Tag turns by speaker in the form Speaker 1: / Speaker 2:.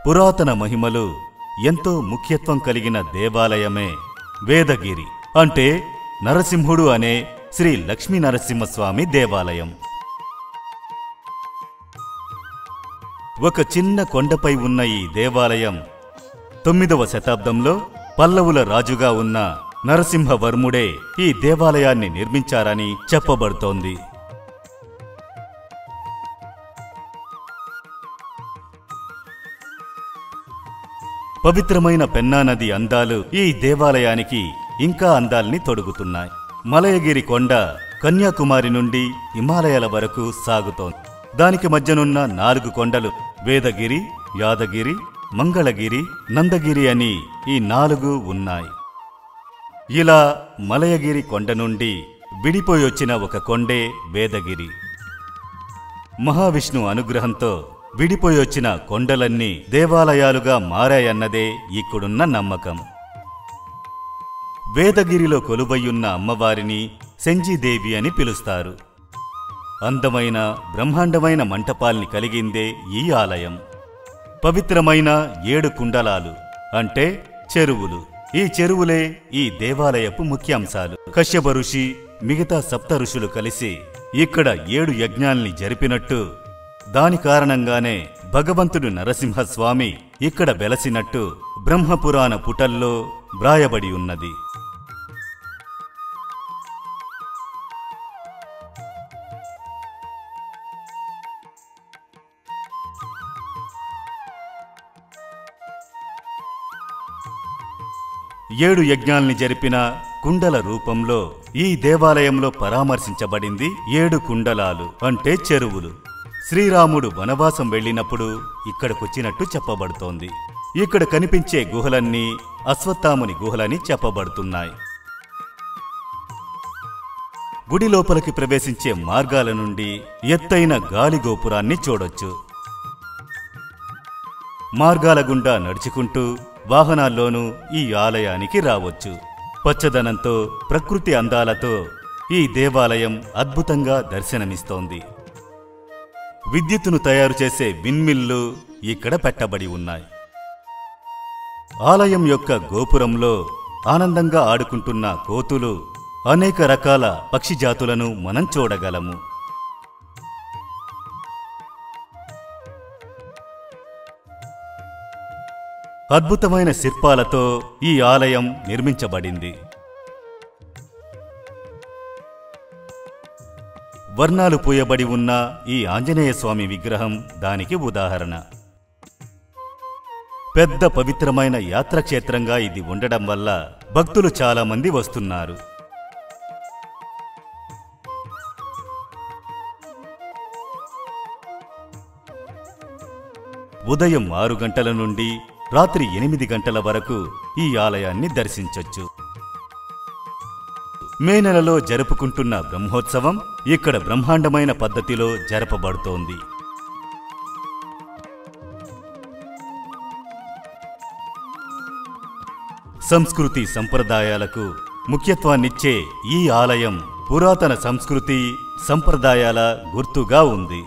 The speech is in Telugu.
Speaker 1: పురాతన మహిమలు ఎంతో ముఖ్యత్వం కలిగిన దేవాలయమే వేదగిరి, అంటే నరసింహుడు అనే శ్రీ లక్ష్మీ నరసింహస్వామి దేవాలయం. ఒక చిన్న కొండపై ఉన్న ఈ దేవాలయం 9వ శతాబ్దంలో పల్లవుల రాజుగా ఉన్న నరసింహవర్ముడే ఈ దేవాలయాన్ని నిర్మించారని చెప్పబడుతోంది. పవిత్రమైన పెన్నా నది అందాలు ఈ దేవాలయానికి ఇంకా అందాల్ని తొడుగుతున్నాయి. మలయగిరి కొండ కన్యాకుమారి నుండి హిమాలయాల వరకు సాగుతోంది. దానికి మధ్యనున్న 4 కొండలు వేదగిరి, యాదగిరి, మంగళగిరి, నందగిరి అని ఈ 4 ఉన్నాయి. ఇలా మలయగిరి కొండ నుండి విడిపోయొచ్చిన ఒక కొండే వేదగిరి. మహావిష్ణు అనుగ్రహంతో విడిపోయొచ్చిన కొండలన్నీ దేవాలయాలుగా మారాయన్నదే ఇక్కడున్న నమ్మకం. వేదగిరిలో కొలువయ్యున్న అమ్మవారిని సెంజిదేవి అని పిలుస్తారు. అందమైన బ్రహ్మాండమైన మంటపాల్ని కలిగిందే ఈ ఆలయం. పవిత్రమైన 7 కుండలాలు అంటే చెరువులు. ఈ చెరువులే ఈ దేవాలయపు ముఖ్యాంశాలు. కశ్యప ఋషి మిగతా 7 ఋషులు కలిసి ఇక్కడ 7 యజ్ఞాల్ని జరిపినట్టు, దాని కారణంగానే భగవంతుడు నరసింహస్వామి ఇక్కడ వెలసినట్టు బ్రహ్మపురాణ పుటల్లో వ్రాయబడి ఉన్నది. ఏడు యజ్ఞాల్ని జరిపిన కుండల రూపంలో ఈ దేవాలయంలో పరామర్శించబడింది 7 కుండలాలు అంటే చెరువులు. శ్రీరాముడు వనవాసం వెళ్ళినప్పుడు ఇక్కడికొచ్చినట్టు చెప్పబడుతోంది. ఇక్కడ కనిపించే గుహలన్నీ అశ్వత్థాముని గుహలని చెప్పబడుతున్నాయి. గుడి లోపలికి ప్రవేశించే మార్గాల నుండి ఎత్తైన గాలి గోపురాన్ని చూడొచ్చు. మార్గాల గుండా నడుచుకుంటూ వాహనాల్లోనూ ఈ ఆలయానికి రావచ్చు. పచ్చదనంతో ప్రకృతి అందాలతో ఈ దేవాలయం అద్భుతంగా దర్శనమిస్తోంది. విద్యుత్తును తయారు చేసే విన్మిల్లు ఇక్కడ పెట్టబడి ఉన్నాయి. ఆలయం యొక్క గోపురంలో ఆనందంగా ఆడుకుంటున్న కోతులు, అనేక రకాల పక్షి జాతులను మనం చూడగలము. అద్భుతమైన శిల్పాలతో ఈ ఆలయం నిర్మించబడింది. వర్ణాలు పూయబడి ఉన్న ఈ ఆంజనేయస్వామి విగ్రహం దానికి ఉదాహరణ. పెద్ద పవిత్రమైన యాత్రాక్షేత్రంగా ఇది ఉండడం వల్ల భక్తులు చాలా మంది వస్తున్నారు. ఉదయం 6 గంటల నుండి రాత్రి 8 గంటల వరకు ఈ ఆలయాన్ని దర్శించొచ్చు. మే నెలలో జరుపుకుంటున్న బ్రహ్మోత్సవం ఇక్కడ బ్రహ్మాండమైన పద్ధతిలో జరపబడుతోంది. సంస్కృతి సంప్రదాయాలకు ముఖ్యత్వాన్నిచ్చే ఈ ఆలయం పురాతన సంస్కృతి సంప్రదాయాల గుర్తుగా ఉంది.